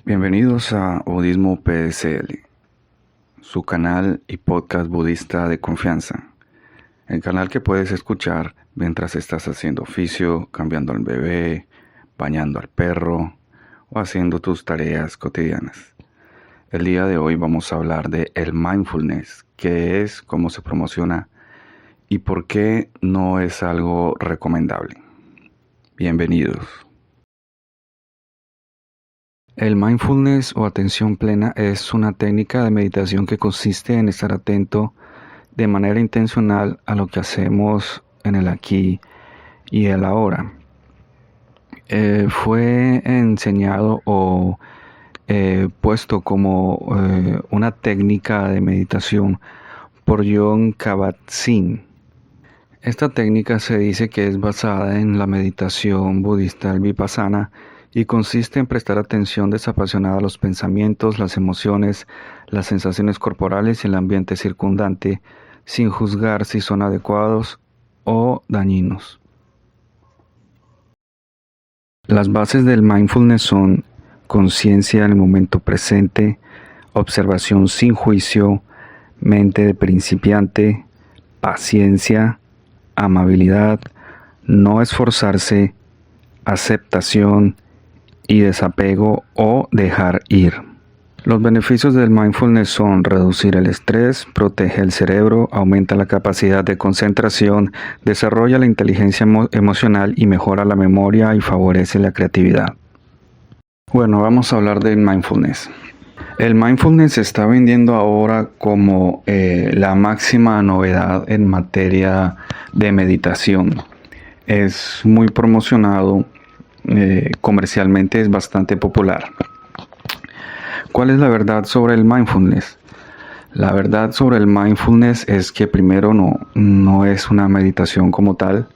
Bienvenidos a Budismo PSL, su canal y podcast budista de confianza. El canal que puedes escuchar mientras estás haciendo oficio, cambiando al bebé, bañando al perro o haciendo tus tareas cotidianas. El día de hoy vamos a hablar de el mindfulness, qué es, cómo se promociona y por qué no es algo recomendable. Bienvenidos. El mindfulness o atención plena es una técnica de meditación que consiste en estar atento de manera intencional a lo que hacemos en el aquí y el ahora. Fue enseñado o puesto como una técnica de meditación por Jon Kabat-Zinn. Esta técnica se dice que es basada en la meditación budista del Vipassana y consiste en prestar atención desapasionada a los pensamientos, las emociones, las sensaciones corporales y el ambiente circundante, sin juzgar si son adecuados o dañinos. Las bases del mindfulness son conciencia en el momento presente, observación sin juicio, mente de principiante, paciencia, amabilidad, no esforzarse, aceptación y desapego o dejar ir. Los beneficios del mindfulness son reducir el estrés, protege el cerebro, aumenta la capacidad de concentración, desarrolla la inteligencia emocional y mejora la memoria y favorece la creatividad. Bueno, vamos a hablar del mindfulness. El mindfulness se está vendiendo ahora como la máxima novedad en materia de meditación. Es muy promocionado. Comercialmente es bastante popular. ¿Cuál es la verdad sobre el mindfulness? La verdad sobre el mindfulness es que primero no es una meditación como tal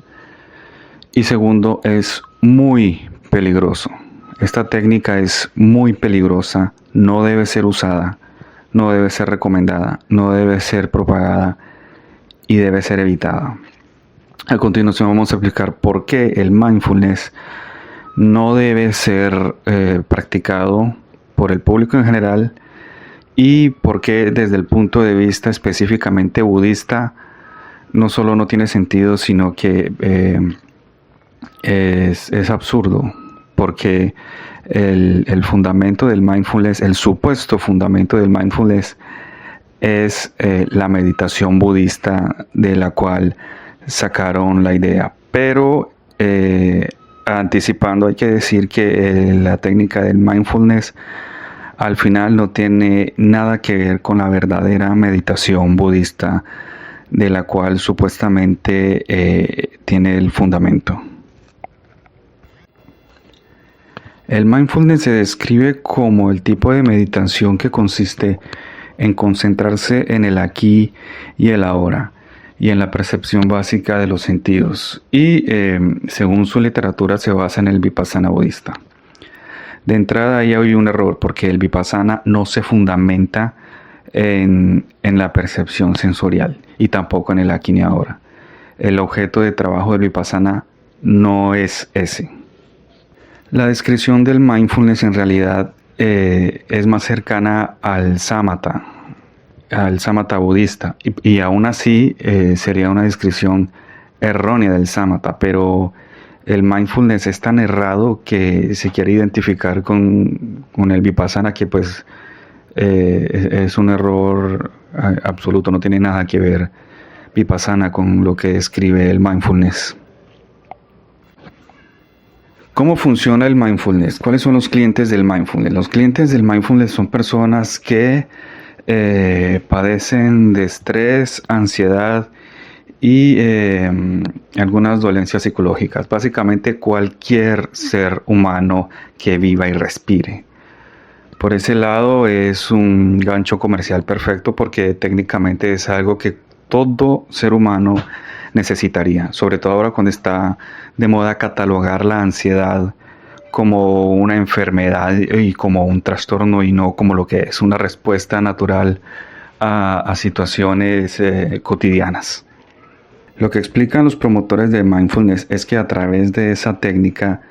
y segundo es muy peligroso. Esta técnica es muy peligrosa, no debe ser usada, no debe ser recomendada, no debe ser propagada y debe ser evitada. A continuación vamos a explicar por qué el mindfulness no debe ser practicado por el público en general y porque desde el punto de vista específicamente budista no solo no tiene sentido, sino que es absurdo, porque el fundamento del mindfulness, el supuesto fundamento del mindfulness es la meditación budista de la cual sacaron la idea, pero anticipando, hay que decir que la técnica del mindfulness al final no tiene nada que ver con la verdadera meditación budista de la cual supuestamente tiene el fundamento. El mindfulness se describe como el tipo de meditación que consiste en concentrarse en el aquí y el ahora, y en la percepción básica de los sentidos, y según su literatura se basa en el Vipassana budista. De entrada ahí hay un error, porque el Vipassana no se fundamenta en la percepción sensorial y tampoco en el aquí y ahora. El objeto de trabajo del Vipassana no es ese. La descripción del mindfulness en realidad es más cercana al samatha budista, y aún así sería una descripción errónea del samatha, pero el mindfulness es tan errado que se quiere identificar con el Vipassana, que pues es un error absoluto, no tiene nada que ver Vipassana con lo que describe el mindfulness. ¿Cómo funciona el mindfulness? ¿Cuáles son los clientes del mindfulness? Los clientes del mindfulness son personas que padecen de estrés, ansiedad y algunas dolencias psicológicas. Básicamente cualquier ser humano que viva y respire. Por ese lado es un gancho comercial perfecto, porque técnicamente es algo que todo ser humano necesitaría, sobre todo ahora cuando está de moda catalogar la ansiedad como una enfermedad y como un trastorno, y no como lo que es una respuesta natural a situaciones cotidianas. Lo que explican los promotores de mindfulness es que a través de esa técnica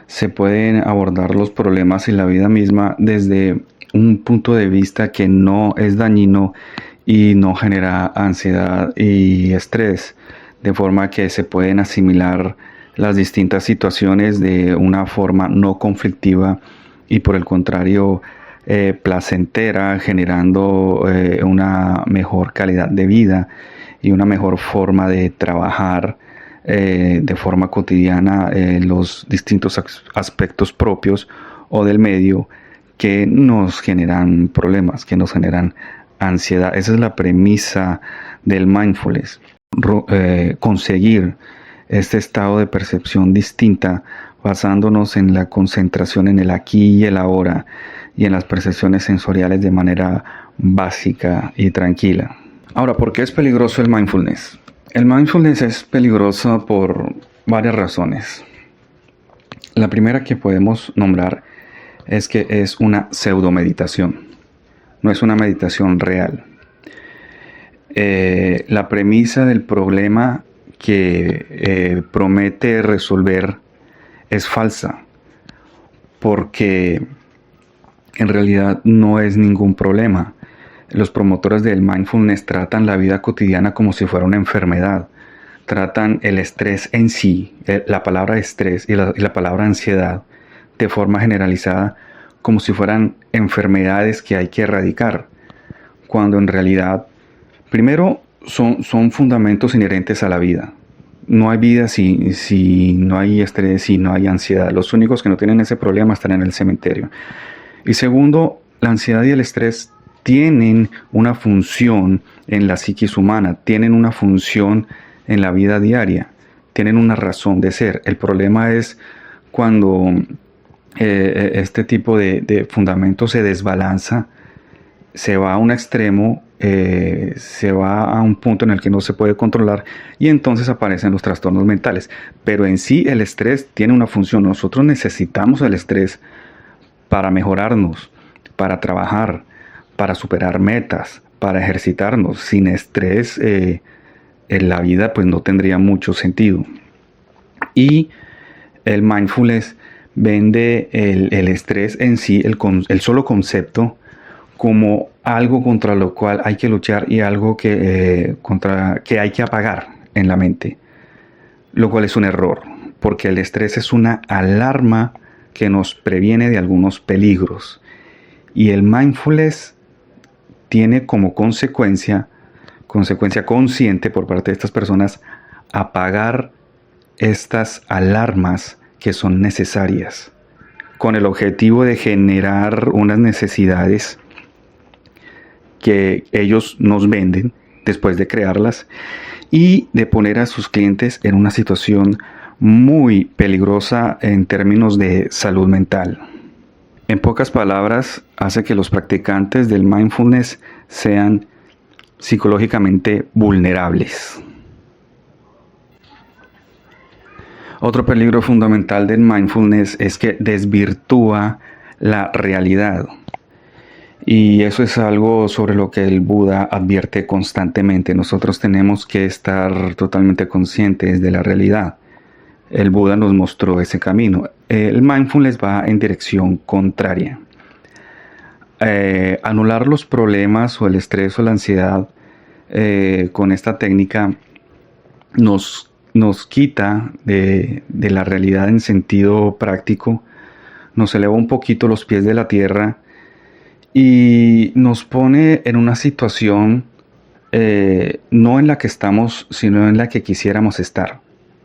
se pueden abordar los problemas y la vida misma desde un punto de vista que no es dañino y no genera ansiedad y estrés, de forma que se pueden asimilar las distintas situaciones de una forma no conflictiva y por el contrario placentera, generando una mejor calidad de vida y una mejor forma de trabajar de forma cotidiana los distintos aspectos propios o del medio que nos generan problemas, que nos generan ansiedad. Esa es la premisa del mindfulness. Conseguir este estado de percepción distinta basándonos en la concentración en el aquí y el ahora y en las percepciones sensoriales de manera básica y tranquila. Ahora, ¿por qué es peligroso el mindfulness? El mindfulness es peligroso por varias razones. La primera que podemos nombrar es que es una pseudomeditación, no es una meditación real. La premisa del problema que promete resolver es falsa, porque en realidad no es ningún problema. Los promotores del mindfulness tratan la vida cotidiana como si fuera una enfermedad. Tratan el estrés en sí, la palabra estrés y la palabra ansiedad, de forma generalizada, como si fueran enfermedades que hay que erradicar, cuando en realidad, primero, son fundamentos inherentes a la vida. No hay vida si no hay estrés, si no hay ansiedad. Los únicos que no tienen ese problema están en el cementerio. Y segundo, la ansiedad y el estrés tienen una función en la psiquis humana, tienen una función en la vida diaria, tienen una razón de ser. El problema es cuando este tipo de fundamento se desbalanza, se va a un extremo, se va a un punto en el que no se puede controlar y entonces aparecen los trastornos mentales. Pero en sí el estrés tiene una función. Nosotros necesitamos el estrés para mejorarnos, para trabajar, para superar metas, para ejercitarnos. Sin estrés en la vida pues no tendría mucho sentido. Y el mindfulness vende el estrés en sí, el solo concepto, como algo contra lo cual hay que luchar y algo que hay que apagar en la mente, lo cual es un error, porque el estrés es una alarma que nos previene de algunos peligros y el mindfulness tiene como consecuencia consciente por parte de estas personas, apagar estas alarmas que son necesarias, con el objetivo de generar unas necesidades que ellos nos venden después de crearlas y de poner a sus clientes en una situación muy peligrosa en términos de salud mental. En pocas palabras, hace que los practicantes del mindfulness sean psicológicamente vulnerables. Otro peligro fundamental del mindfulness es que desvirtúa la realidad. Y eso es algo sobre lo que el Buda advierte constantemente. Nosotros tenemos que estar totalmente conscientes de la realidad. El Buda nos mostró ese camino. El mindfulness va en dirección contraria. Anular los problemas o el estrés o la ansiedad con esta técnica nos quita de la realidad en sentido práctico, nos eleva un poquito los pies de la tierra y nos pone en una situación no en la que estamos, sino en la que quisiéramos estar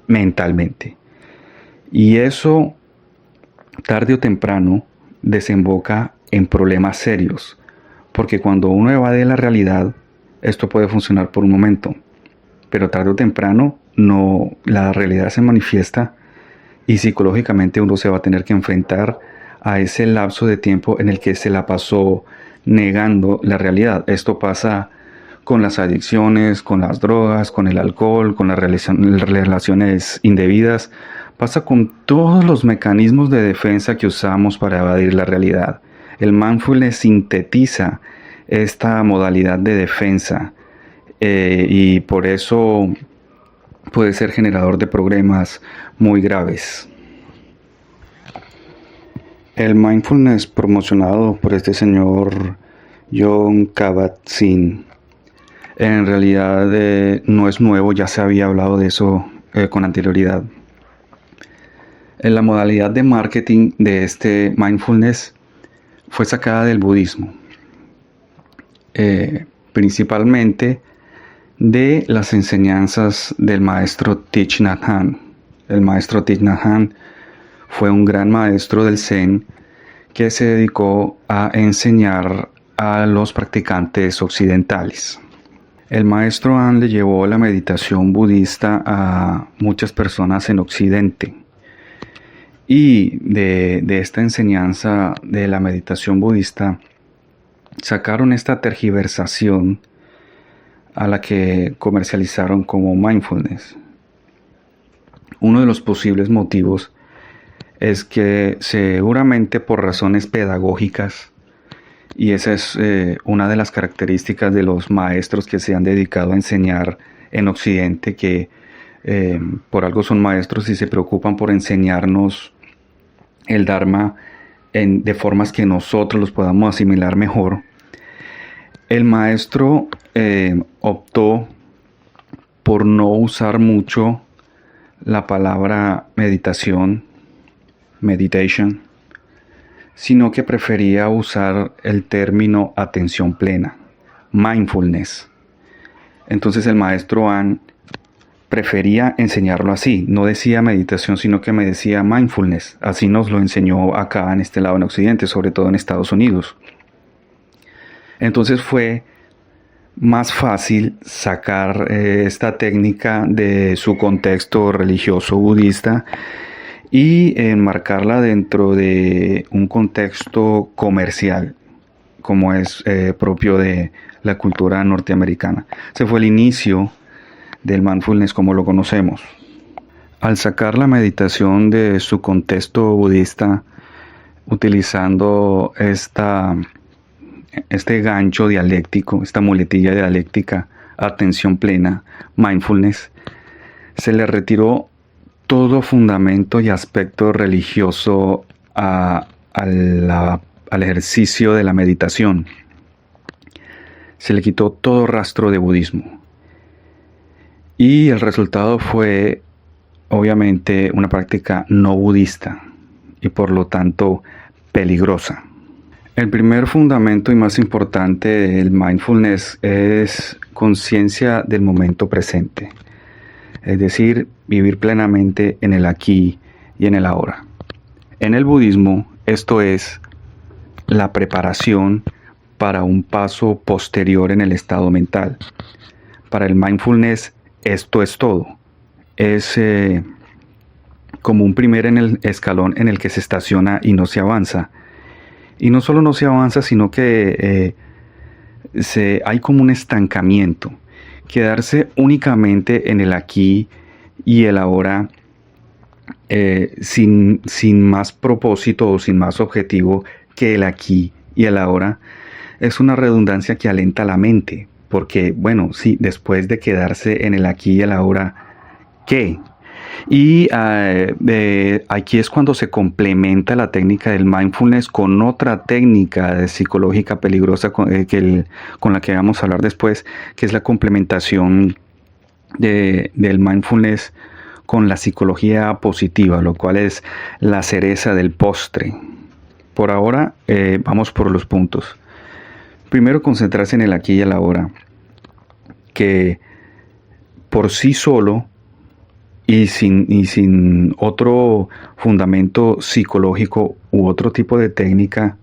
mentalmente. Y eso, tarde o temprano, desemboca en problemas serios, porque cuando uno evade la realidad, esto puede funcionar por un momento, pero tarde o temprano la realidad se manifiesta y psicológicamente uno se va a tener que enfrentar a ese lapso de tiempo en el que se la pasó negando la realidad. Esto pasa con las adicciones, con las drogas, con el alcohol, con las relaciones indebidas. Pasa con todos los mecanismos de defensa que usamos para evadir la realidad. El mindfulness sintetiza esta modalidad de defensa y por eso puede ser generador de problemas muy graves. El mindfulness promocionado por este señor Jon Kabat-Zinn en realidad no es nuevo, ya se había hablado de eso con anterioridad. En la modalidad de marketing de este mindfulness fue sacada del budismo, principalmente de las enseñanzas del maestro Thich Nhat Hanh. El maestro Thich Nhat Hanh fue un gran maestro del Zen que se dedicó a enseñar a los practicantes occidentales. El maestro Han le llevó la meditación budista a muchas personas en Occidente. Y de esta enseñanza de la meditación budista sacaron esta tergiversación a la que comercializaron como mindfulness. Uno de los posibles motivos es que seguramente por razones pedagógicas, y esa es una de las características de los maestros que se han dedicado a enseñar en Occidente, que por algo son maestros y se preocupan por enseñarnos el Dharma de formas que nosotros los podamos asimilar mejor. El maestro optó por no usar mucho la palabra meditation, sino que prefería usar el término atención plena, mindfulness. Entonces el maestro Han prefería enseñarlo así, no decía meditación, sino que me decía mindfulness. Así nos lo enseñó acá en este lado en Occidente, sobre todo en Estados Unidos. Entonces fue más fácil sacar esta técnica de su contexto religioso budista y enmarcarla dentro de un contexto comercial, como es propio de la cultura norteamericana. Ese fue el inicio del mindfulness como lo conocemos. Al sacar la meditación de su contexto budista, utilizando este gancho dialéctico, esta muletilla dialéctica, atención plena, mindfulness, se le retiró todo fundamento y aspecto religioso al ejercicio de la meditación. Se le quitó todo rastro de budismo. Y el resultado fue, obviamente, una práctica no budista y por lo tanto peligrosa. El primer fundamento y más importante del mindfulness es conciencia del momento presente. Es decir, vivir plenamente en el aquí y en el ahora. En el budismo, esto es la preparación para un paso posterior en el estado mental. Para el mindfulness, esto es todo. Es como un primer escalón en el que se estaciona y no se avanza. Y no solo no se avanza, sino que hay como un estancamiento. Quedarse únicamente en el aquí y el ahora, sin más propósito o sin más objetivo que el aquí y el ahora, es una redundancia que alenta la mente. Porque, bueno, sí, después de quedarse en el aquí y el ahora, ¿qué? Y aquí es cuando se complementa la técnica del mindfulness con otra técnica psicológica peligrosa con la que vamos a hablar después, que es la complementación del mindfulness con la psicología positiva, lo cual es la cereza del postre. Por ahora vamos por los puntos. Primero, concentrarse en el aquí y el ahora, que por sí solo y sin otro fundamento psicológico u otro tipo de técnica,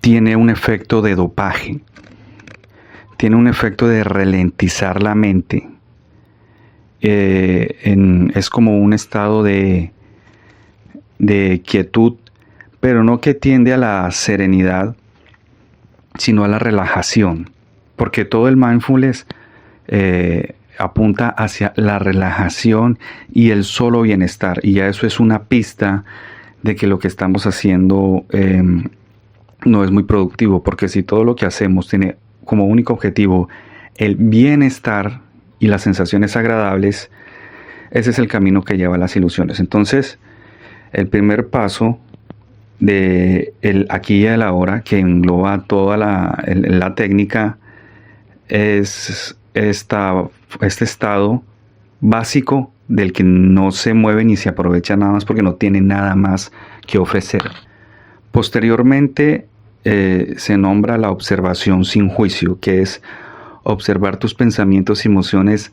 tiene un efecto de dopaje, tiene un efecto de ralentizar la mente. Es como un estado de quietud, pero no que tiende a la serenidad, sino a la relajación, porque todo el mindfulness apunta hacia la relajación y el solo bienestar, y ya eso es una pista de que lo que estamos haciendo no es muy productivo, porque si todo lo que hacemos tiene como único objetivo el bienestar y las sensaciones agradables, ese es el camino que lleva a las ilusiones. Entonces, El primer paso de el aquí y el ahora, que engloba toda la técnica, es este estado básico del que no se mueve ni se aprovecha nada más porque no tiene nada más que ofrecer. Posteriormente se nombra la observación sin juicio, que es observar tus pensamientos y emociones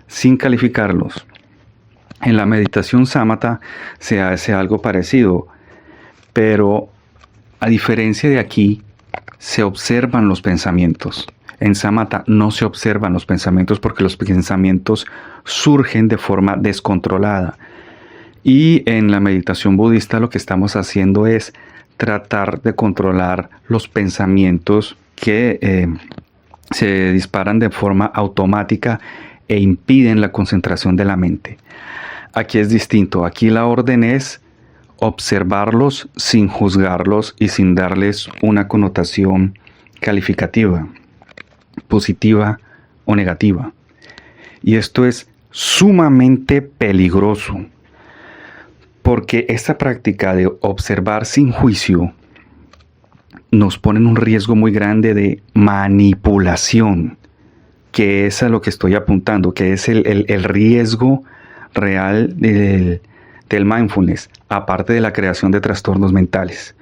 sin calificarlos. En la meditación sámata se hace algo parecido, pero a diferencia de aquí, se observan los pensamientos. En sámata no se observan los pensamientos porque los pensamientos surgen de forma descontrolada. Y en la meditación budista lo que estamos haciendo es tratar de controlar los pensamientos que se disparan de forma automática e impiden la concentración de la mente. Aquí es distinto. Aquí la orden es observarlos sin juzgarlos y sin darles una connotación calificativa, positiva o negativa. Y esto es sumamente peligroso, porque esta práctica de observar sin juicio nos pone en un riesgo muy grande de manipulación, que es a lo que estoy apuntando, que es el riesgo real del mindfulness, aparte de la creación de trastornos mentales.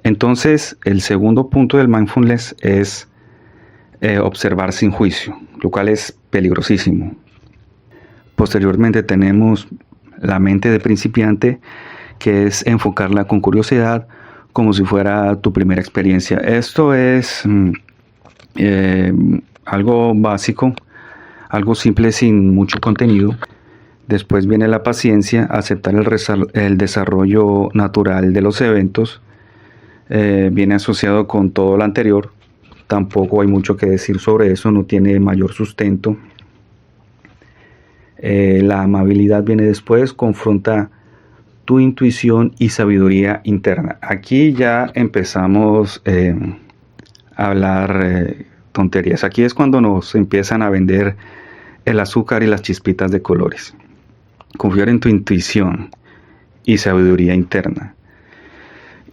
Entonces, el segundo punto del mindfulness es observar sin juicio, lo cual es peligrosísimo. Posteriormente tenemos la mente de principiante, que es enfocarla con curiosidad, como si fuera tu primera experiencia. Esto es algo básico, algo simple sin mucho contenido. Después viene la paciencia, aceptar el desarrollo natural de los eventos. Viene asociado con todo lo anterior. Tampoco hay mucho que decir sobre eso, no tiene mayor sustento. La amabilidad viene después, confronta tu intuición y sabiduría interna. Aquí ya empezamos a hablar tonterías. Aquí es cuando nos empiezan a vender el azúcar y las chispitas de colores. Confiar en tu intuición y sabiduría interna.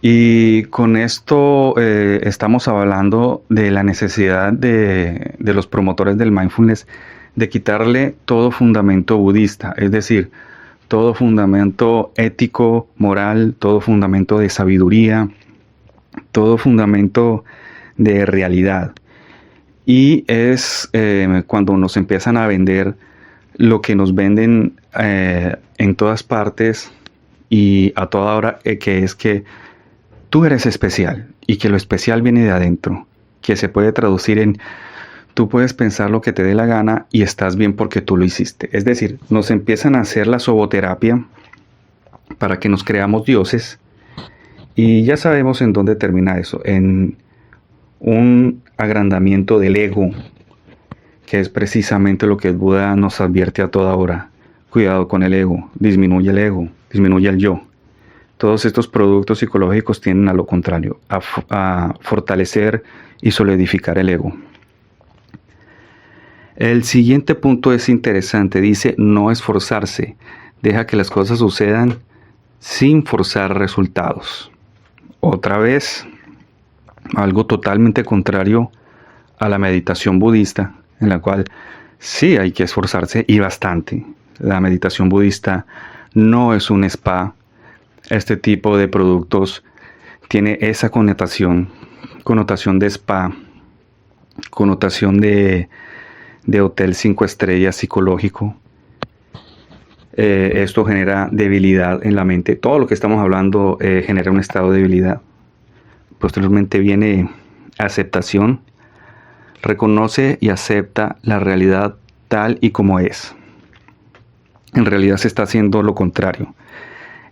Y con esto estamos hablando de la necesidad de los promotores del mindfulness de quitarle todo fundamento budista, es decir, todo fundamento ético, moral, todo fundamento de sabiduría, todo fundamento de realidad. Y es cuando nos empiezan a vender lo que nos venden en todas partes y a toda hora, que es que tú eres especial y que lo especial viene de adentro, que se puede traducir en tú puedes pensar lo que te dé la gana y estás bien porque tú lo hiciste. Es decir, nos empiezan a hacer la soboterapia para que nos creamos dioses y ya sabemos en dónde termina eso, en un agrandamiento del ego, que es precisamente lo que el Buda nos advierte a toda hora. Cuidado con el ego, disminuye el yo. Todos estos productos psicológicos tienden a lo contrario, a fortalecer y solidificar el ego. El siguiente punto es interesante, dice no esforzarse, deja que las cosas sucedan sin forzar resultados. Otra vez, algo totalmente contrario a la meditación budista, en la cual sí hay que esforzarse y bastante. La meditación budista no es un spa. Este tipo de productos tiene esa connotación de spa, connotación de hotel 5 estrellas psicológico. Esto genera debilidad en la mente. Todo lo que estamos hablando genera un estado de debilidad. Posteriormente viene aceptación. Reconoce y acepta la realidad tal y como es. En realidad se está haciendo lo contrario.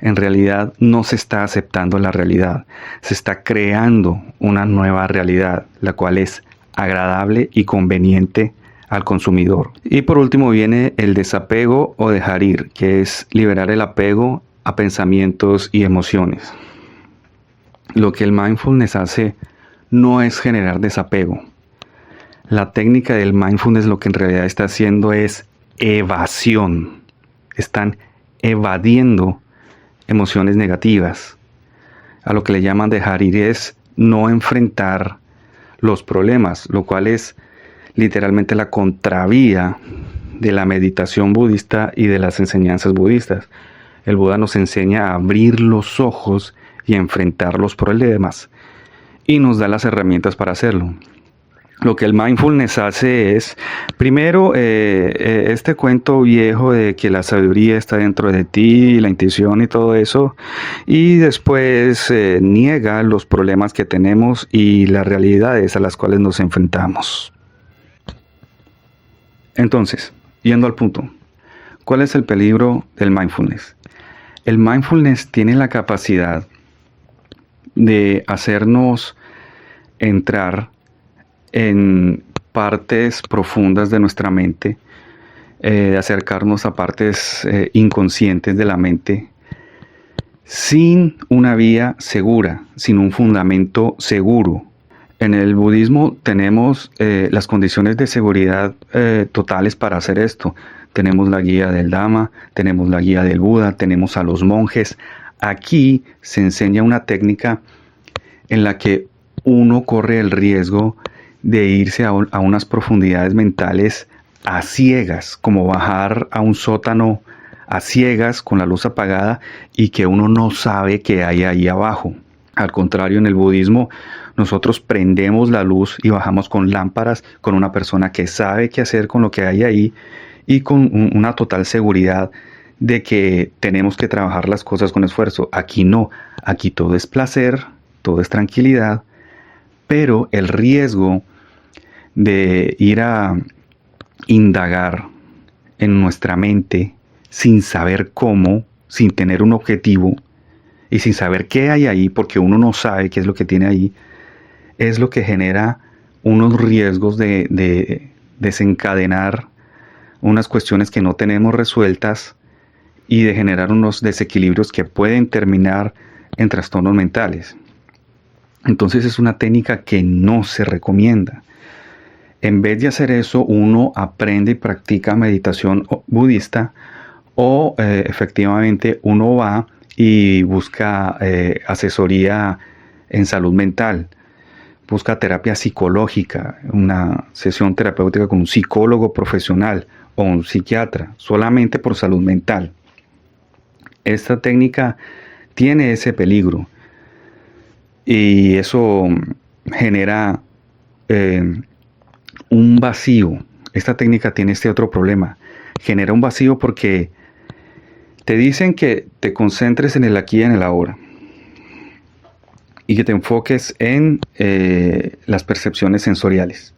En realidad no se está aceptando la realidad. Se está creando una nueva realidad, la cual es agradable y conveniente al consumidor. Y por último viene el desapego o dejar ir, que es liberar el apego a pensamientos y emociones. Lo que el mindfulness hace no es generar desapego. La técnica del mindfulness lo que en realidad está haciendo es evasión. Están evadiendo emociones negativas. A lo que le llaman dejar ir es no enfrentar los problemas, lo cual es literalmente la contravía de la meditación budista y de las enseñanzas budistas. El Buda nos enseña a abrir los ojos y a enfrentar los problemas y nos da las herramientas para hacerlo. Lo que el mindfulness hace es, primero, este cuento viejo de que la sabiduría está dentro de ti, la intuición y todo eso, y después niega los problemas que tenemos y las realidades a las cuales nos enfrentamos. Entonces, yendo al punto, ¿cuál es el peligro del mindfulness? El mindfulness tiene la capacidad de hacernos entrar en partes profundas de nuestra mente, acercarnos a partes inconscientes de la mente, sin una vía segura, sin un fundamento seguro. En el budismo tenemos las condiciones de seguridad totales para hacer esto. Tenemos la guía del Dhamma, tenemos la guía del Buda, tenemos a los monjes. Aquí se enseña una técnica en la que uno corre el riesgo de irse a unas profundidades mentales a ciegas, como bajar a un sótano a ciegas con la luz apagada y que uno no sabe qué hay ahí abajo. Al contrario, en el budismo nosotros prendemos la luz y bajamos con lámparas con una persona que sabe qué hacer con lo que hay ahí y con una total seguridad de que tenemos que trabajar las cosas con esfuerzo. Aquí no, aquí todo es placer, todo es tranquilidad, pero el riesgo de ir a indagar en nuestra mente sin saber cómo, sin tener un objetivo y sin saber qué hay ahí, porque uno no sabe qué es lo que tiene ahí, es lo que genera unos riesgos de desencadenar unas cuestiones que no tenemos resueltas y de generar unos desequilibrios que pueden terminar en trastornos mentales. Entonces es una técnica que no se recomienda. En vez de hacer eso, uno aprende y practica meditación budista o efectivamente uno va y busca asesoría en salud mental, busca terapia psicológica, una sesión terapéutica con un psicólogo profesional o un psiquiatra, solamente por salud mental. Esta técnica tiene ese peligro y eso genera un vacío. Esta técnica tiene este otro problema. Genera un vacío porque te dicen que te concentres en el aquí y en el ahora y que te enfoques en las percepciones sensoriales.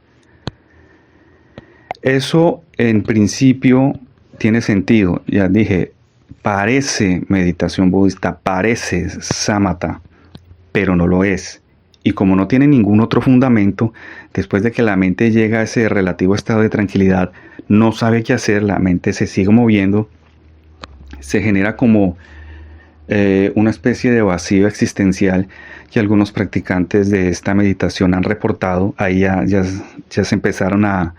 Eso en principio tiene sentido. Ya dije, parece meditación budista, parece samatha, pero no lo es. Y como no tiene ningún otro fundamento, después de que la mente llega a ese relativo estado de tranquilidad, no sabe qué hacer, la mente se sigue moviendo, se genera como una especie de vacío existencial que algunos practicantes de esta meditación han reportado. Ahí ya se empezaron a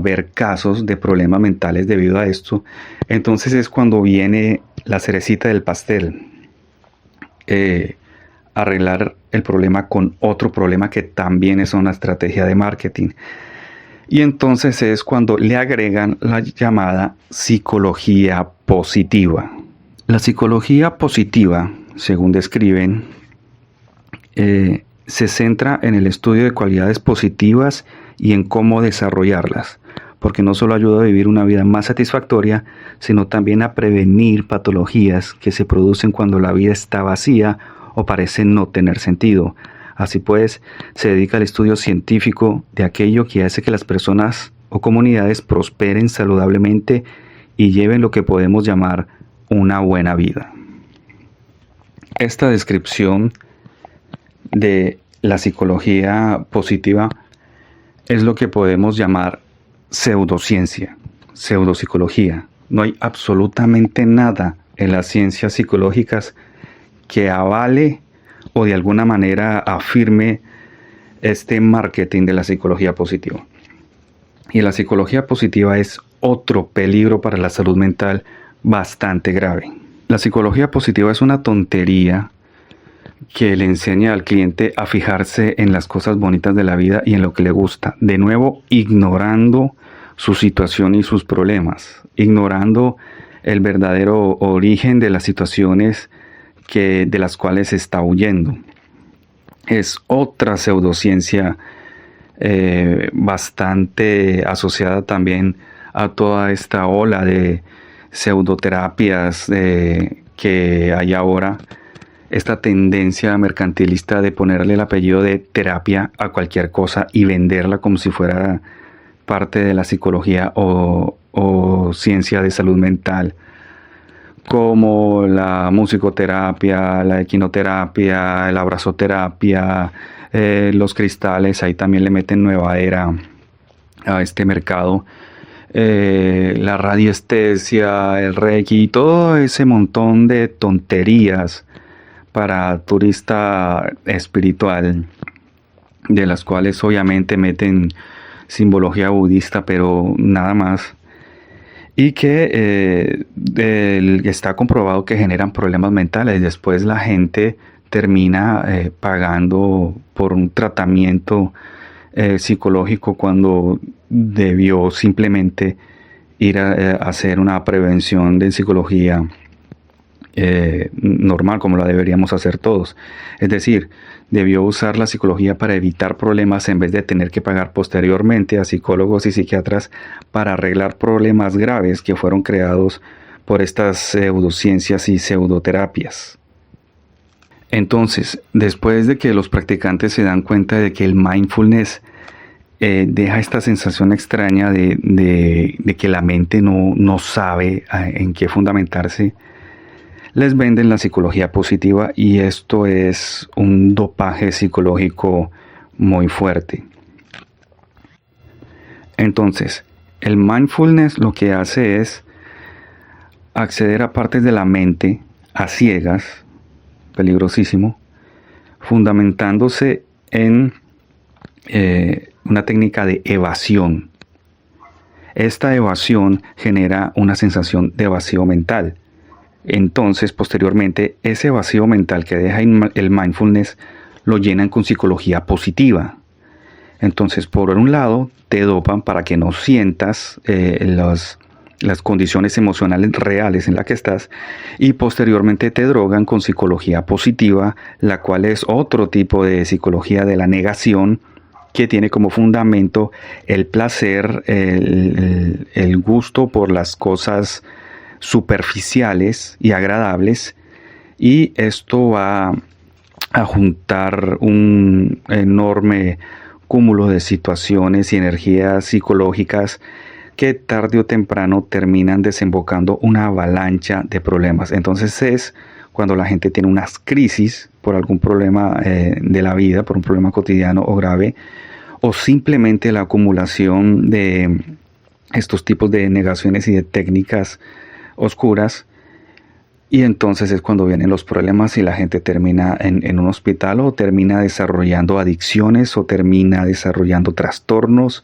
ver casos de problemas mentales debido a esto. Entonces es cuando viene la cerecita del pastel. Arreglar el problema con otro problema que también es una estrategia de marketing. Y entonces es cuando le agregan la llamada psicología positiva. La psicología positiva, según describen, se centra en el estudio de cualidades positivas y en cómo desarrollarlas, porque no solo ayuda a vivir una vida más satisfactoria, sino también a prevenir patologías que se producen cuando la vida está vacía o parece no tener sentido. Así pues, se dedica al estudio científico de aquello que hace que las personas o comunidades prosperen saludablemente y lleven lo que podemos llamar una buena vida. Esta descripción de la psicología positiva es lo que podemos llamar pseudociencia, pseudopsicología. No hay absolutamente nada en las ciencias psicológicas que avale o de alguna manera afirme este marketing de la psicología positiva. Y la psicología positiva es otro peligro para la salud mental bastante grave. La psicología positiva es una tontería que le enseña al cliente a fijarse en las cosas bonitas de la vida y en lo que le gusta. De nuevo, ignorando su situación y sus problemas, ignorando el verdadero origen de las situaciones de las cuales está huyendo. Es otra pseudociencia bastante asociada también a toda esta ola de pseudoterapias que hay ahora, esta tendencia mercantilista de ponerle el apellido de terapia a cualquier cosa y venderla como si fuera parte de la psicología o ciencia de salud mental, como la musicoterapia, la equinoterapia, la abrazoterapia, los cristales. Ahí también le meten nueva era a este mercado. La radiestesia, el reiki, todo ese montón de tonterías para turista espiritual, de las cuales obviamente meten simbología budista, pero nada más, y que está comprobado que generan problemas mentales. Después la gente termina pagando por un tratamiento psicológico cuando debió simplemente ir a hacer una prevención de psicología normal, como la deberíamos hacer todos. Es decir, debió usar la psicología para evitar problemas en vez de tener que pagar posteriormente a psicólogos y psiquiatras para arreglar problemas graves que fueron creados por estas pseudociencias y pseudoterapias. Entonces, después de que los practicantes se dan cuenta de que el mindfulness deja esta sensación extraña de que la mente no sabe en qué fundamentarse, les venden la psicología positiva, y esto es un dopaje psicológico muy fuerte. Entonces, el mindfulness lo que hace es acceder a partes de la mente a ciegas, peligrosísimo, fundamentándose en una técnica de evasión. Esta evasión genera una sensación de vacío mental. Entonces, posteriormente, ese vacío mental que deja el mindfulness lo llenan con psicología positiva. Entonces, por un lado, te dopan para que no sientas las condiciones emocionales reales en las que estás, y posteriormente te drogan con psicología positiva, la cual es otro tipo de psicología de la negación, que tiene como fundamento el placer, el gusto por las cosas superficiales y agradables, y esto va a juntar un enorme cúmulo de situaciones y energías psicológicas que tarde o temprano terminan desembocando una avalancha de problemas. Entonces es cuando la gente tiene unas crisis por algún problema de la vida, por un problema cotidiano o grave, o simplemente la acumulación de estos tipos de negaciones y de técnicas oscuras, y entonces es cuando vienen los problemas y la gente termina en un hospital, o termina desarrollando adicciones, o termina desarrollando trastornos,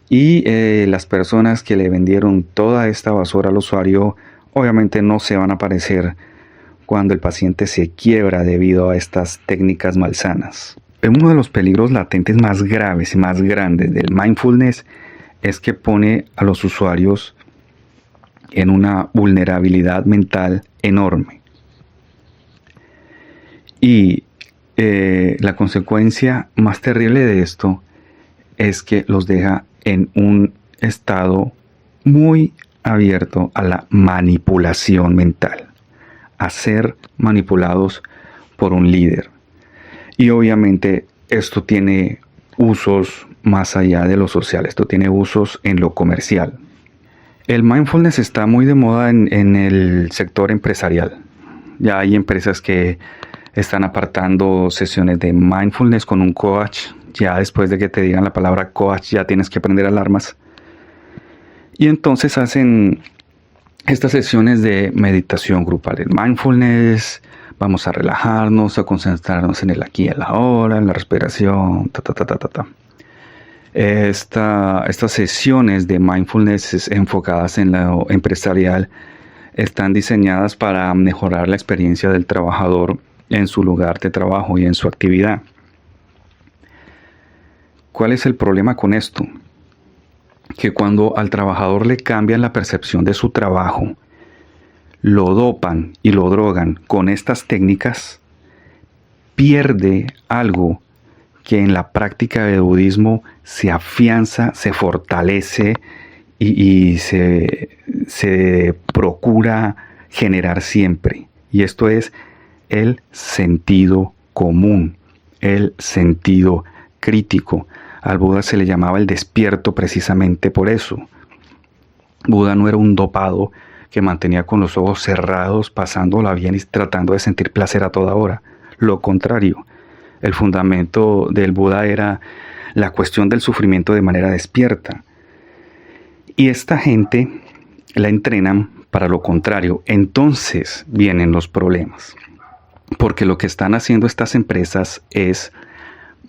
y las personas que le vendieron toda esta basura al usuario obviamente no se van a aparecer cuando el paciente se quiebra debido a estas técnicas malsanas. Uno de los peligros latentes más graves y más grandes del mindfulness es que pone a los usuarios en una vulnerabilidad mental enorme. Y la consecuencia más terrible de esto es que los deja en un estado muy abierto a la manipulación mental, a ser manipulados por un líder. Y obviamente esto tiene usos más allá de lo social, esto tiene usos en lo comercial. El mindfulness está muy de moda en el sector empresarial. Ya hay empresas que están apartando sesiones de mindfulness con un coach. Ya después de que te digan la palabra coach, ya tienes que prender alarmas. Y entonces hacen estas sesiones de meditación grupal. El mindfulness, vamos a relajarnos, a concentrarnos en el aquí y el ahora, en la respiración, Estas sesiones de mindfulness enfocadas en lo empresarial están diseñadas para mejorar la experiencia del trabajador en su lugar de trabajo y en su actividad. ¿Cuál es el problema con esto? Que cuando al trabajador le cambian la percepción de su trabajo, lo dopan y lo drogan con estas técnicas, pierde algo que en la práctica del budismo se afianza, se fortalece y se procura generar siempre. Y esto es el sentido común, el sentido crítico. Al Buda se le llamaba el despierto precisamente por eso. Buda no era un dopado que mantenía con los ojos cerrados, pasándola bien y tratando de sentir placer a toda hora. Lo contrario, el fundamento del Buda era la cuestión del sufrimiento de manera despierta. Y esta gente la entrenan para lo contrario. Entonces vienen los problemas. Porque lo que están haciendo estas empresas es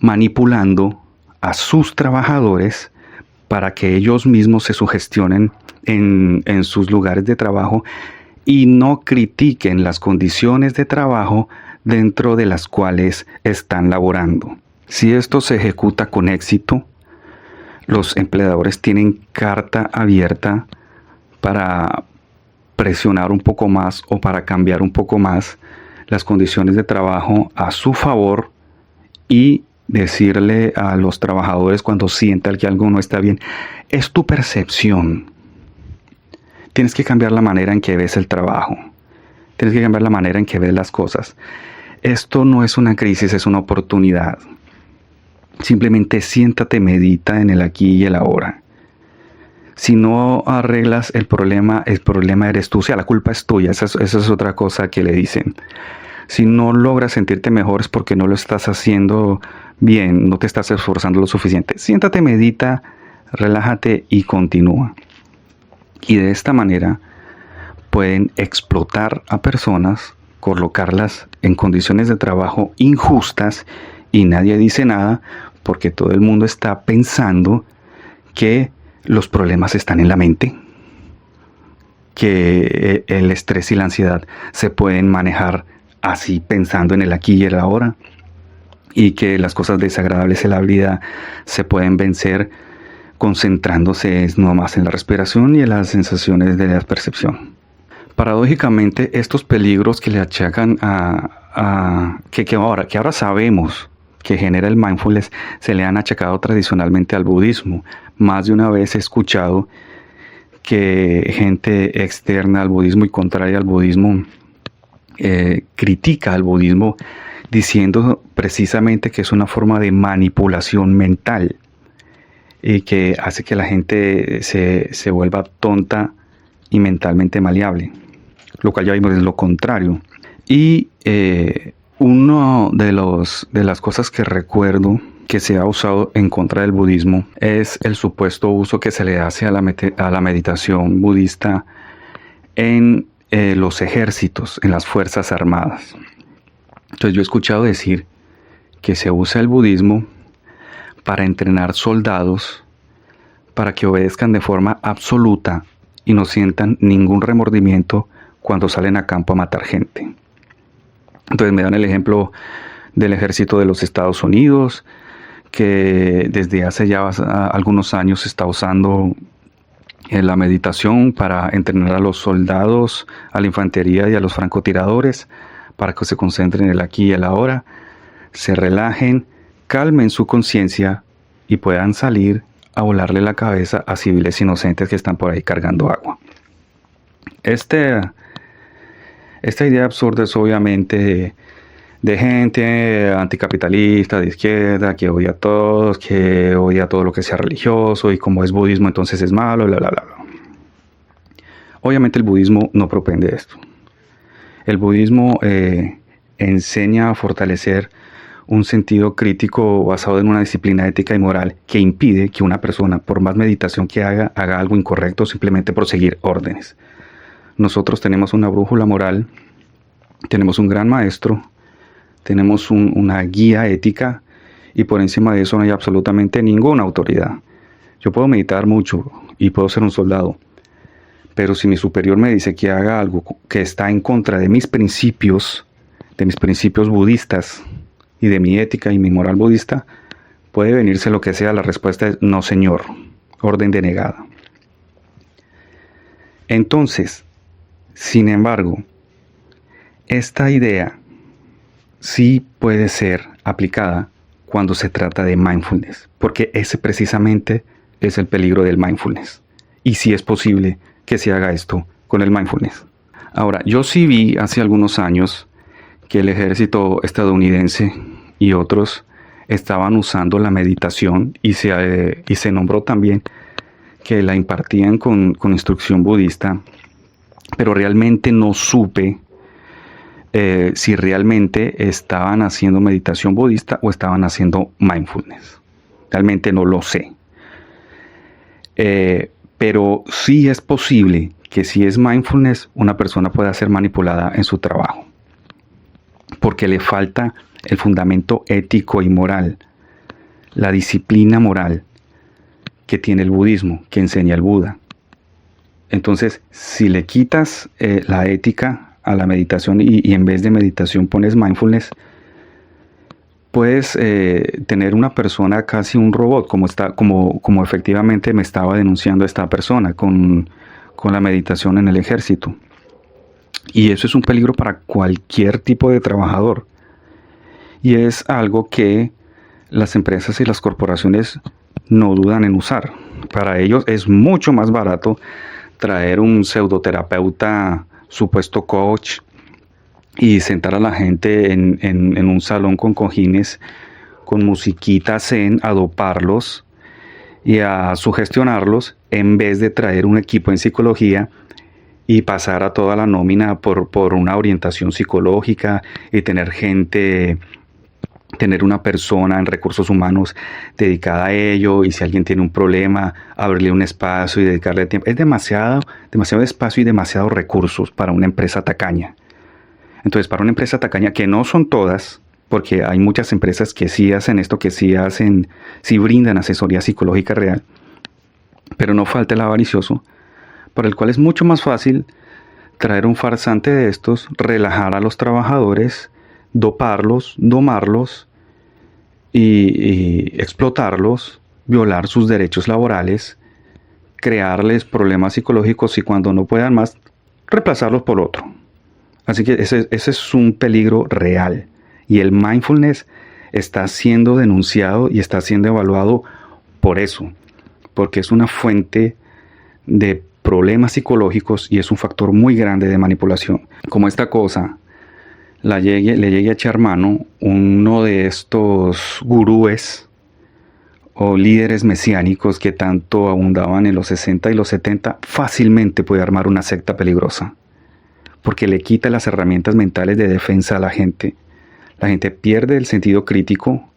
manipulando a sus trabajadores para que ellos mismos se sugestionen en sus lugares de trabajo y no critiquen las condiciones de trabajo dentro de las cuales están laborando. Si esto se ejecuta con éxito, los empleadores tienen carta abierta para presionar un poco más o para cambiar un poco más las condiciones de trabajo a su favor y decirle a los trabajadores cuando sientan que algo no está bien, es tu percepción. Tienes que cambiar la manera en que ves el trabajo. Tienes que cambiar la manera en que ves las cosas. Esto no es una crisis, es una oportunidad. Simplemente siéntate, medita en el aquí y el ahora. Si no arreglas el problema eres tú. O sea, la culpa es tuya. Esa es otra cosa que le dicen. Si no logras sentirte mejor es porque no lo estás haciendo bien, no te estás esforzando lo suficiente. Siéntate, medita, relájate y continúa. Y de esta manera pueden explotar a personas, colocarlas en condiciones de trabajo injustas y nadie dice nada porque todo el mundo está pensando que los problemas están en la mente, que el estrés y la ansiedad se pueden manejar así pensando en el aquí y el ahora y que las cosas desagradables en la vida se pueden vencer concentrándose nomás en la respiración y en las sensaciones de la percepción. Paradójicamente, estos peligros que le achacan que ahora sabemos que genera el mindfulness, se le han achacado tradicionalmente al budismo. Más de una vez he escuchado que gente externa al budismo y contraria al budismo critica al budismo diciendo precisamente que es una forma de manipulación mental y que hace que la gente se vuelva tonta y mentalmente maleable, lo cual ya vimos es lo contrario. Y uno de las cosas que recuerdo que se ha usado en contra del budismo es el supuesto uso que se le hace a la meditación budista en los ejércitos, en las fuerzas armadas. Entonces yo he escuchado decir que se usa el budismo para entrenar soldados para que obedezcan de forma absoluta y no sientan ningún remordimiento cuando salen a campo a matar gente. Entonces me dan el ejemplo del ejército de los Estados Unidos, que desde hace ya algunos años está usando la meditación para entrenar a los soldados, a la infantería y a los francotiradores, para que se concentren en el aquí y el ahora, se relajen, calmen su conciencia y puedan salir a volarle la cabeza a civiles inocentes que están por ahí cargando agua. Esta idea absurda es obviamente de gente anticapitalista, de izquierda, que odia a todos, que odia todo lo que sea religioso y como es budismo entonces es malo, bla, bla, bla. Obviamente el budismo no propende esto. El budismo enseña a fortalecer un sentido crítico basado en una disciplina ética y moral que impide que una persona, por más meditación que haga algo incorrecto o simplemente por seguir órdenes. Nosotros tenemos una brújula moral, tenemos un gran maestro, tenemos una guía ética y por encima de eso no hay absolutamente ninguna autoridad. Yo puedo meditar mucho y puedo ser un soldado, Pero si mi superior me dice que haga algo que está en contra de mis principios budistas y de mi ética y mi moral budista, puede venirse lo que sea, la respuesta es no, señor, orden denegada. Entonces, sin embargo, esta idea sí puede ser aplicada cuando se trata de mindfulness, porque ese precisamente es el peligro del mindfulness. Y sí es posible que se haga esto con el mindfulness. Ahora, yo sí vi hace algunos años que el ejército estadounidense y otros estaban usando la meditación y se nombró también que la impartían con instrucción budista, pero realmente no supe si realmente estaban haciendo meditación budista o estaban haciendo mindfulness. Realmente no lo sé. Pero sí es posible que si es mindfulness, una persona pueda ser manipulada en su trabajo, porque le falta el fundamento ético y moral, la disciplina moral que tiene el budismo, que enseña el Buda. Entonces, si le quitas la ética a la meditación y en vez de meditación pones mindfulness, puedes tener una persona casi un robot, como efectivamente me estaba denunciando esta persona con la meditación en el ejército. Y eso es un peligro para cualquier tipo de trabajador. Y es algo que las empresas y las corporaciones no dudan en usar. Para ellos es mucho más barato traer un pseudoterapeuta, supuesto coach, y sentar a la gente en un salón con cojines, con musiquita zen, a doparlos y a sugestionarlos, en vez de traer un equipo en psicología y pasar a toda la nómina por una orientación psicológica y tener una persona en recursos humanos dedicada a ello, y si alguien tiene un problema, abrirle un espacio y dedicarle tiempo. Es demasiado espacio y demasiados recursos para una empresa tacaña. Entonces, para una empresa tacaña, que no son todas, porque hay muchas empresas que sí hacen esto, que sí brindan asesoría psicológica real, pero no falta el avaricioso, para el cual es mucho más fácil traer un farsante de estos, relajar a los trabajadores, doparlos, domarlos y explotarlos, violar sus derechos laborales, crearles problemas psicológicos y cuando no puedan más, reemplazarlos por otro. Así que ese es un peligro real. Y el mindfulness está siendo denunciado y está siendo evaluado por eso, porque es una fuente de problemas psicológicos y es un factor muy grande de manipulación. Como esta cosa le llegue a echar mano uno de estos gurúes o líderes mesiánicos que tanto abundaban en los 60 y los 70, fácilmente puede armar una secta peligrosa, porque le quita las herramientas mentales de defensa a la gente. La gente pierde el sentido crítico,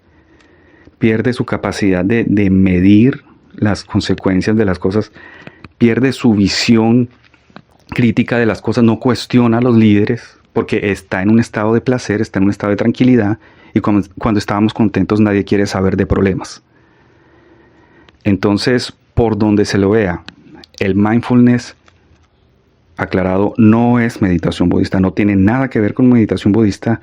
pierde su capacidad de medir las consecuencias de las cosas, pierde su visión crítica de las cosas, no cuestiona a los líderes, porque está en un estado de placer, está en un estado de tranquilidad, y cuando estábamos contentos nadie quiere saber de problemas. Entonces, por donde se lo vea, el mindfulness, aclarado, no es meditación budista, no tiene nada que ver con meditación budista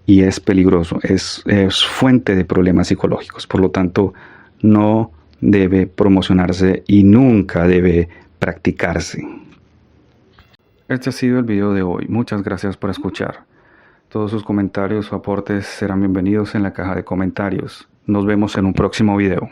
y es peligroso, es fuente de problemas psicológicos. Por lo tanto, no debe promocionarse y nunca debe practicarse. Este ha sido el video de hoy. Muchas gracias por escuchar. Todos sus comentarios o aportes serán bienvenidos en la caja de comentarios. Nos vemos en un próximo video.